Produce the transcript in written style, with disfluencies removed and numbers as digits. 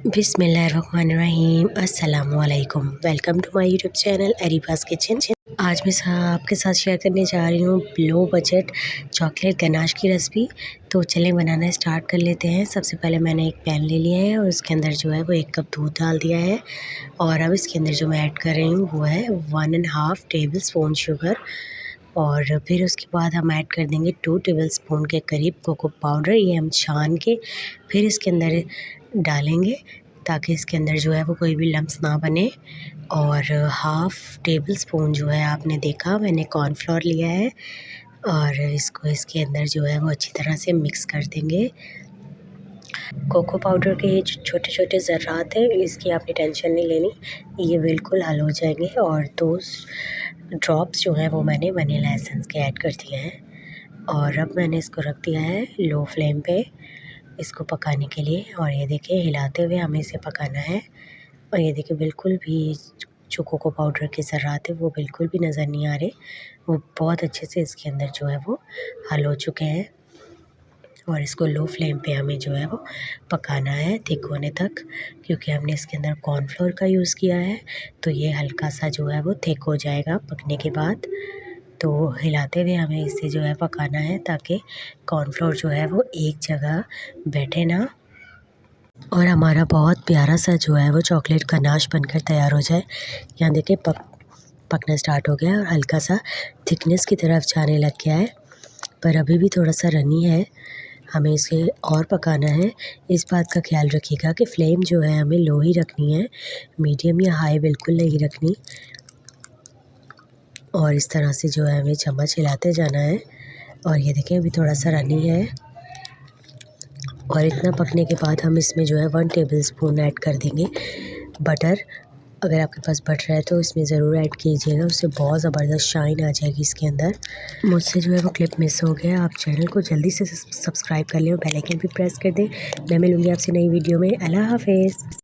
बिस्मिल्लाहिर्रहमानिर्रहीम अस्सलामुअलैकुम। Welcome to my YouTube channel Areeba's kitchen. आज मैं आपके साथ शेयर करने जा रही हूँ लो बजट चॉकलेट गनाश की रेसिपी। तो चलें बनाना स्टार्ट कर लेते हैं। सबसे पहले मैंने एक पैन ले लिया है और उसके अंदर जो है वो 1 कप दूध डाल दिया है। और अब इसके अंदर जो मैं ऐड कर रही हूँ वो है 1½ टेबल स्पून शुगर। और फिर उसके बाद हम ऐड कर देंगे 2 टेबल स्पून के करीब कोको पाउडर। ये हम छान के फिर इसके अंदर डालेंगे ताकि इसके अंदर जो है वो कोई भी लम्स ना बने। और हाफ़ टेबल स्पून जो है आपने देखा मैंने कॉर्नफ्लोर लिया है और इसको इसके अंदर जो है वो अच्छी तरह से मिक्स कर देंगे। कोको पाउडर के ये छोटे-छोटे ज़र्रात हैं, इसकी आपने टेंशन नहीं लेनी, ये बिल्कुल हल हो जाएंगे। और 2 ड्रॉप्स जो हैं वो मैंने वनीला एसेंस के ऐड कर दिए हैं। और अब मैंने इसको रख दिया है लो फ्लेम पे इसको पकाने के लिए। और ये देखिए हिलाते हुए हमें इसे पकाना है। और ये देखिए बिल्कुल भी जो कोको पाउडर के ज़र्रात हैं वो बिल्कुल भी नज़र नहीं आ रहे, वो बहुत अच्छे से इसके अंदर जो है वो हल हो चुके हैं। और इसको लो फ्लेम पे हमें जो है वो पकाना है थिक होने तक, क्योंकि हमने इसके अंदर कॉर्नफ्लोर का यूज़ किया है तो ये हल्का सा जो है वो थिक हो जाएगा पकने के बाद। तो हिलाते हुए हमें इसे जो है पकाना है ताकि कॉर्नफ्लोर जो है वो एक जगह बैठे ना और हमारा बहुत प्यारा सा जो है वो चॉकलेट गनाश बनकर तैयार हो जाए। यहाँ देखिए पकना स्टार्ट हो गया है और हल्का सा थिकनेस की तरफ जाने लग गया है, पर अभी भी थोड़ा सा रनी है, हमें इसे और पकाना है। इस बात का ख्याल रखिएगा कि फ्लेम जो है हमें लो ही रखनी है, मीडियम या हाई बिल्कुल नहीं रखनी। और इस तरह से जो है हमें चम्मच हिलाते जाना है। और ये देखिए अभी थोड़ा सा रनी है। और इतना पकने के बाद हम इसमें जो है 1 टेबल स्पून ऐड कर देंगे बटर। अगर आपके पास बटर है तो इसमें ज़रूर ऐड कीजिएगा, उससे बहुत ज़बरदस्त शाइन आ जाएगी इसके अंदर। मुझसे जो है वो क्लिप मिस हो गया, आप चैनल को जल्दी से सब्सक्राइब कर लें और बेल आइकन भी प्रेस कर दें। मैं मिलूँगी आपसे नई वीडियो में। अल्लाह हाफ़िज़।